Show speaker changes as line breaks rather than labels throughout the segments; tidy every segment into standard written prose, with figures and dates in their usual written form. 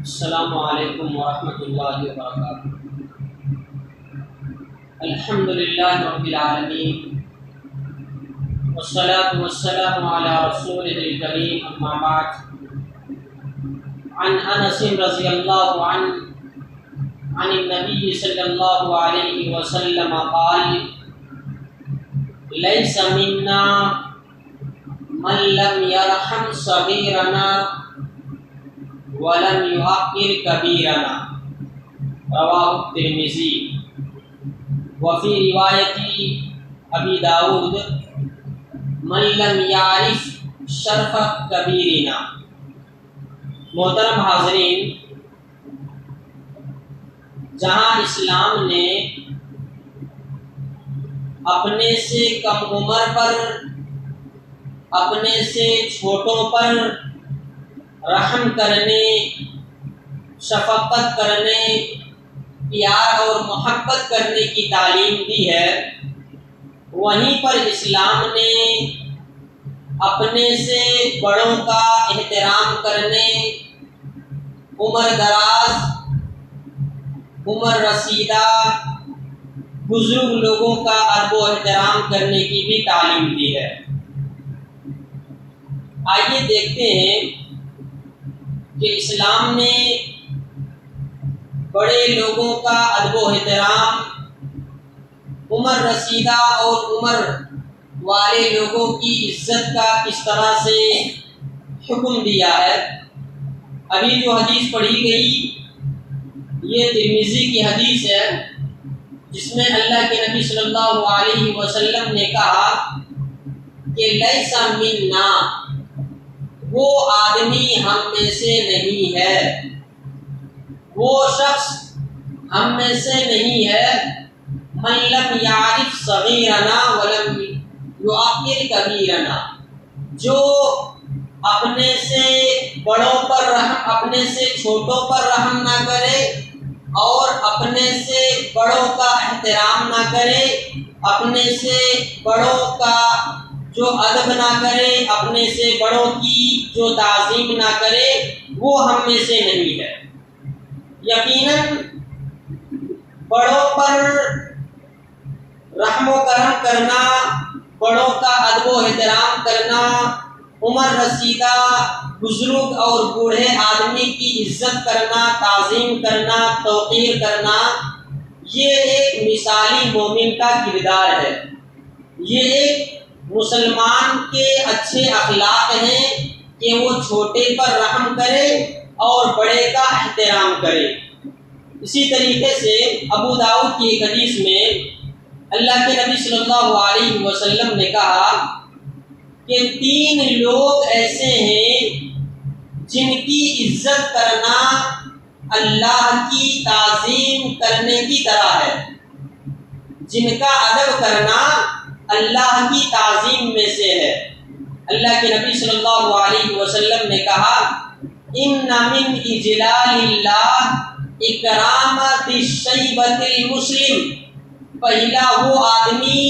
السلام علیکم ورحمۃ اللہ وبرکاتہ۔ الحمد للہ رب العالمین والصلاة والسلام علی رسولہ الکریم، اما بعد۔ عن انس رضی اللہ عنہ عن النبی صلی اللہ علیہ وسلم قال لیس منا من لم یرحم صغیرنا ولم یحقر کبیرنا، رواہ الترمذی۔ وفی روایت ابی داؤد من لم یعرف شرف کبیرنا۔ محترم حاضرین، جہاں اسلام نے اپنے سے کم عمر پر، اپنے سے چھوٹوں پر رحم کرنے، شفقت کرنے، پیار اور محبت کرنے کی تعلیم دی ہے، وہیں پر اسلام نے اپنے سے بڑوں کا احترام کرنے، عمر دراز، عمر رسیدہ بزرگ لوگوں کا ادب و احترام کرنے کی بھی تعلیم دی ہے۔ آئیے دیکھتے ہیں کہ اسلام نے بڑے لوگوں کا ادب و احترام، عمر رسیدہ اور عمر والے لوگوں کی عزت کا کس طرح سے حکم دیا ہے۔ ابھی جو حدیث پڑھی گئی یہ ترمذی کی حدیث ہے، جس میں اللہ کے نبی صلی اللہ علیہ وسلم نے کہا کہ لیس منا، وہ آدمی ہم میں سے نہیں ہے، وہ شخص ہم میں سے نہیں ہے، من لم یعرف صغیرنا ولم یعقر کبیرنا، جو اپنے سے بڑوں پر رحم، اپنے سے چھوٹوں پر رحم نہ کرے اور اپنے سے بڑوں کا احترام نہ کرے، اپنے سے بڑوں کا جو ادب نہ کرے، اپنے سے بڑوں کی جو تعظیم نہ کرے، وہ ہم میں سے نہیں ہے۔ یقیناً بڑوں پر رحم و کرم کرنا، بڑوں کا ادب و احترام کرنا، عمر رسیدہ بزرگ اور بوڑھے آدمی کی عزت کرنا، تعظیم کرنا، توقیر کرنا، یہ ایک مثالی مومن کا کردار ہے۔ یہ ایک مسلمان کے اچھے اخلاق ہیں کہ وہ چھوٹے پر رحم کرے اور بڑے کا احترام کرے۔ اسی طریقے سے ابو داؤد کی ایک حدیث میں اللہ کے نبی صلی اللہ علیہ وسلم نے کہا کہ 3 لوگ ایسے ہیں جن کی عزت کرنا اللہ کی تعظیم کرنے کی طرح ہے، جن کا ادب کرنا اللہ کی تعظیم میں سے ہے۔ اللہ کے نبی صلی اللہ علیہ وسلم نے کہا ان من اجلال اللہ اکرامۃ الشیبۃ المسلم، پہلا وہ آدمی،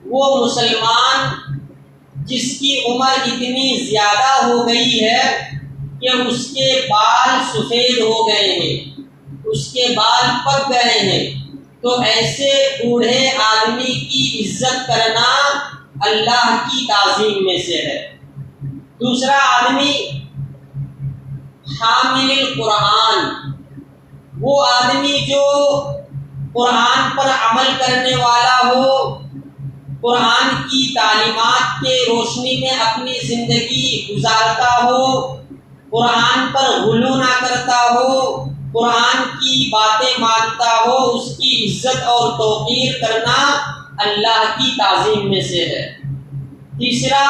وہ مسلمان جس کی عمر اتنی زیادہ ہو گئی ہے کہ اس کے بال سفید ہو گئے ہیں، اس کے بال پک گئے ہیں، تو ایسے بوڑھے آدمی کی عزت کرنا اللہ کی تعظیم میں سے ہے۔ دوسرا آدمی حامل القرآن، وہ آدمی جو قرآن پر عمل کرنے والا ہو، قرآن کی تعلیمات کے روشنی میں اپنی زندگی گزارتا ہو، قرآن پر غلو نہ کرتا ہو، قرآن کی باتیں مانتا ہو، اس کی عزت اور توقیر کرنا اللہ کی تعظیم میں سے ہے۔ تیسرا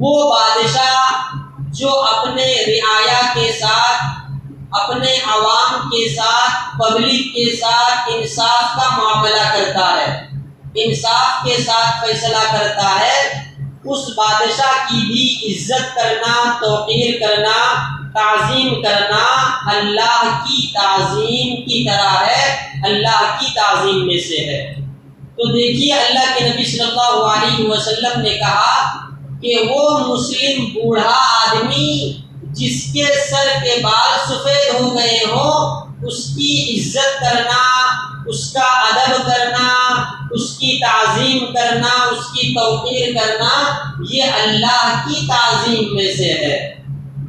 وہ بادشاہ جو اپنے رعایا کے ساتھ، اپنے عوام کے ساتھ، پبلک کے ساتھ انصاف کا معاملہ کرتا ہے، انصاف کے ساتھ فیصلہ کرتا ہے، اس بادشاہ کی بھی عزت کرنا، توقیر کرنا، تعظیم کرنا اللہ کی تعظیم کی طرح ہے، اللہ کی تعظیم میں سے ہے۔ تو دیکھیے اللہ کے نبی صلی اللہ علیہ وسلم نے کہا کہ وہ مسلم بوڑھا آدمی جس کے سر کے بال سفید ہو گئے ہوں اس کی عزت کرنا، اس کا ادب کرنا، اس کی تعظیم کرنا، اس کی توقیر کرنا، یہ اللہ کی تعظیم میں سے ہے۔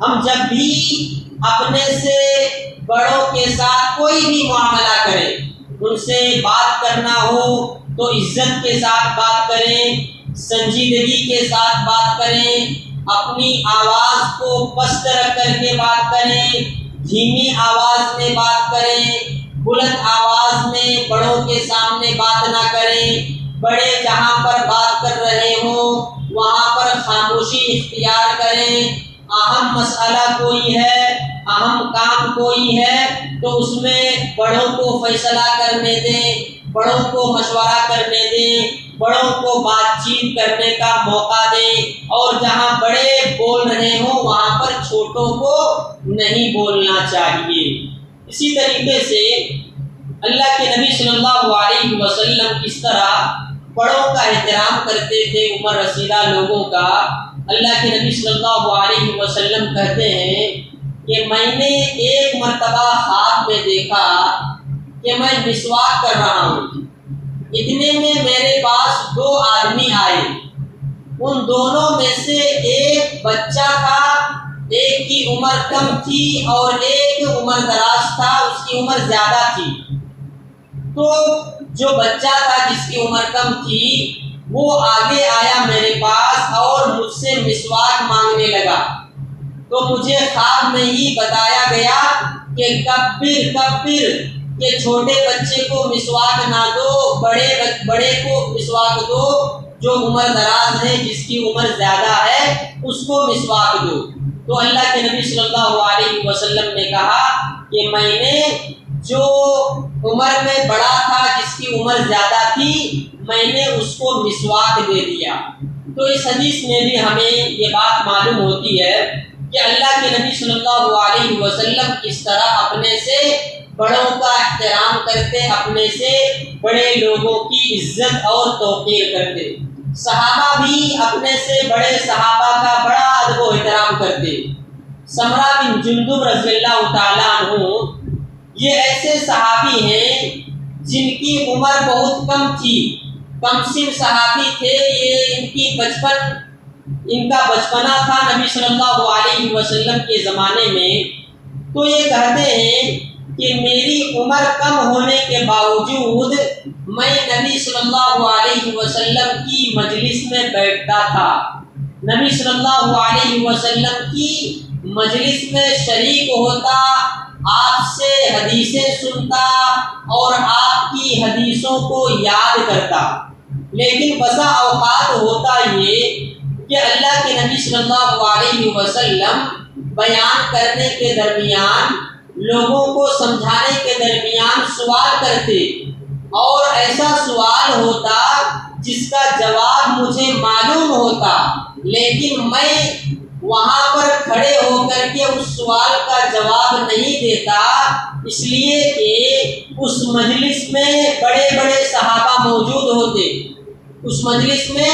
ہم جب بھی اپنے سے بڑوں کے ساتھ کوئی بھی معاملہ کریں، ان سے بات کرنا ہو تو عزت کے ساتھ بات کریں، سنجیدگی کے ساتھ بات کریں، اپنی آواز کو پست رکھ کر کے بات کریں، دھیمی آواز میں بات کریں، بلند آواز میں بڑوں کے سامنے بات نہ کریں۔ بڑے جہاں پر بات کر رہے ہوں وہاں پر خاموشی اختیار کریں۔ اہم مسئلہ کوئی ہے، اہم کام کوئی ہے تو اس میں بڑوں کو فیصلہ کرنے دیں، بڑوں کو مشورہ کرنے دیں، بڑوں کو بات چیت کرنے کا موقع دیں، اور جہاں بڑے بول رہے ہوں وہاں پر چھوٹوں کو نہیں بولنا چاہیے۔ اسی طریقے سے اللہ کے نبی صلی اللہ علیہ وسلم کس طرح بڑوں کا احترام کرتے تھے، عمر رسیدہ لوگوں کا۔ اللہ کے نبی صلی اللہ علیہ وسلم کہتے ہیں کہ میں نے ایک مرتبہ خواب میں دیکھا کہ میں مسواک کر رہا ہوں، اتنے میں میرے پاس دو آدمی آئے، ان دونوں میں سے ایک بچہ تھا، ایک کی عمر کم تھی اور ایک عمر دراز تھا، اس کی عمر زیادہ تھی۔ تو جو بچہ تھا جس کی عمر کم تھی وہ آگے آیا میرے پاس اور مجھ سے مسواک مانگنے لگا، تو مجھے خواب میں ہی بتایا گیا کہ کبر کہ چھوٹے بچے کو مسواک نہ دو، بڑے کو مسواک دو، جو عمر دراز ہے جس کی عمر زیادہ ہے اس کو مسواک دو۔ تو اللہ کے نبی صلی اللہ علیہ وسلم نے کہا کہ میں نے جو عمر میں بڑا تھا جس کی عمر زیادہ تھی میں نے اس کو مسواک دے دیا۔ تو اس حدیث میں بھی ہمیں یہ بات معلوم ہوتی ہے کہ اللہ کے نبی صلی اللہ علیہ وسلم کس طرح اپنے سے بڑوں کا احترام کرتے، اپنے سے بڑے لوگوں کی عزت اور توقیر کرتے۔ صحابہ بھی اپنے سے بڑے صحابہ کا بڑا ادب و احترام کرتے۔ سمرہ بن جندب رضی اللہ تعالیٰ عنہ یہ ایسے صحابی ہیں جن کی عمر بہت کم تھی، کم سن صحابی تھے، یہ ان کا بچپنا تھا نبی صلی اللہ علیہ وسلم کے زمانے میں۔ تو یہ کہتے ہیں کہ میری عمر کم ہونے کے باوجود میں نبی صلی اللہ علیہ وسلم کی مجلس میں بیٹھتا تھا، نبی صلی اللہ علیہ وسلم کی مجلس میں شریک ہوتا، آپ سے حدیثیں سنتا اور آپ کی حدیثوں کو یاد کرتا۔ لیکن بسا اوقات ہوتا یہ کہ اللہ کے نبی صلی اللہ علیہ وسلم بیان کرنے کے درمیان، لوگوں کو سمجھانے کے درمیان سوال کرتے، اور ایسا سوال ہوتا جس کا جواب مجھے معلوم ہوتا، لیکن میں وہاں پر کھڑے ہو کر کے اس سوال کا جواب نہیں دیتا، اس لیے کہ اس مجلس میں بڑے بڑے صحابہ موجود ہوتے، اس مجلس میں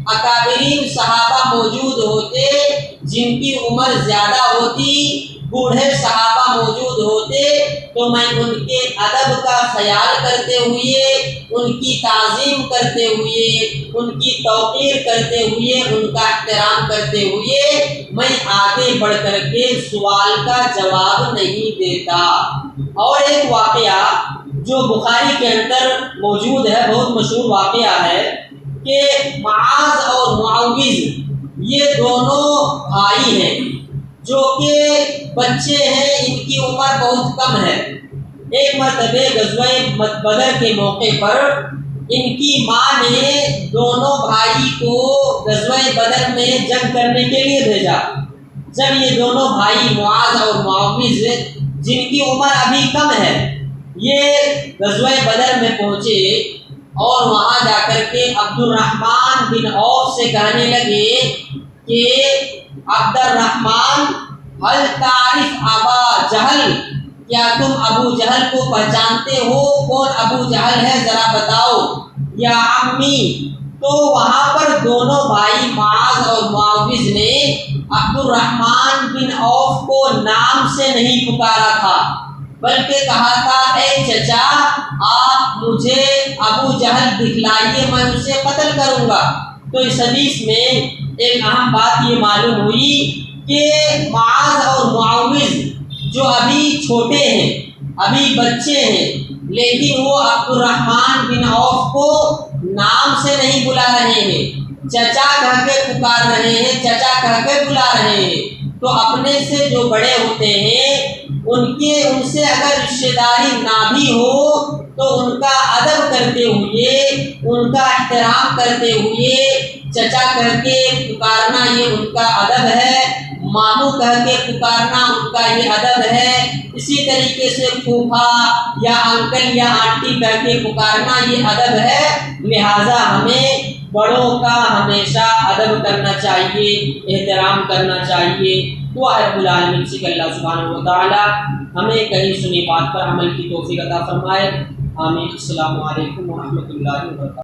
اکابرین صحابہ موجود ہوتے، جن کی عمر زیادہ ہوتی، بوڑھے صحابہ موجود ہوتے، تو میں ان کے ادب کا خیال کرتے ہوئے، ان کی تعظیم کرتے ہوئے، ان کی توقیر کرتے ہوئے، ان کا احترام کرتے ہوئے میں آگے بڑھ کر کے سوال کا جواب نہیں دیتا۔ اور ایک واقعہ جو بخاری کے اندر موجود ہے، بہت مشہور واقعہ ہے کہ معاذ اور معوذ یہ دونوں بھائی ہیں جو کہ بچے ہیں، ان کی عمر بہت کم ہے۔ ایک مرتبہ غزوہ بدر کے موقع پر ان کی ماں نے دونوں بھائی کو غزوہ بدر میں جنگ کرنے کے لیے بھیجا۔ جب یہ دونوں بھائی معاذ اور معوذ جن کی عمر ابھی کم ہے، یہ غزوہ بدر میں پہنچے اور وہاں جا کر کے عبد الرحمن بن عوف سے کہنے لگے کہ عبد الرحمن هل تعرف ابا جہل، کیا تم ابو جہل کو پہچانتے ہو؟ کون ابو جہل ہے ذرا بتاؤ یا عمی۔ تو وہاں پر دونوں بھائی معاذ اور معوذ نے عبد الرحمن بن عوف کو نام سے نہیں پکارا تھا، بلکہ کہا تھا اے چچا آپ مجھے ابو جہل دکھلائیے، میں اسے قتل کروں گا۔ تو اس حدیث میں ایک اہم بات یہ معلوم ہوئی کہ معاذ اور معوذ جو ابھی چھوٹے ہیں، ابھی بچے ہیں، لیکن وہ عبد الرحمن بن عوف کو نام سے نہیں بلا رہے ہیں، چچا کہہ کے پکار رہے ہیں، چچا کہہ کے بلا رہے ہیں۔ تو اپنے سے جو بڑے ہوتے ہیں ان سے اگر رشتہ داری نہ بھی ہو تو ان کا ادب کرتے ہوئے، ان کا احترام کرتے ہوئے چچا کہہ کے پکارنا یہ ان کا ادب ہے، ماموں کہہ کے پکارنا ان کا یہ ادب ہے۔ اسی طریقے سے پھوپھا یا انکل یا آنٹی کہہ کے پکارنا یہ ادب ہے۔ لہٰذا ہمیں بڑوں کا ہمیشہ ادب کرنا چاہیے، احترام کرنا چاہیے۔ دعا ہے رب العالمین سے کہ اللہ سبحانہ و تعالی ہمیں کہیں سنی بات پر عمل کی توفیق عطا فرمائے۔ آمین۔ السلام علیکم ورحمۃ اللہ وبرکاتہ۔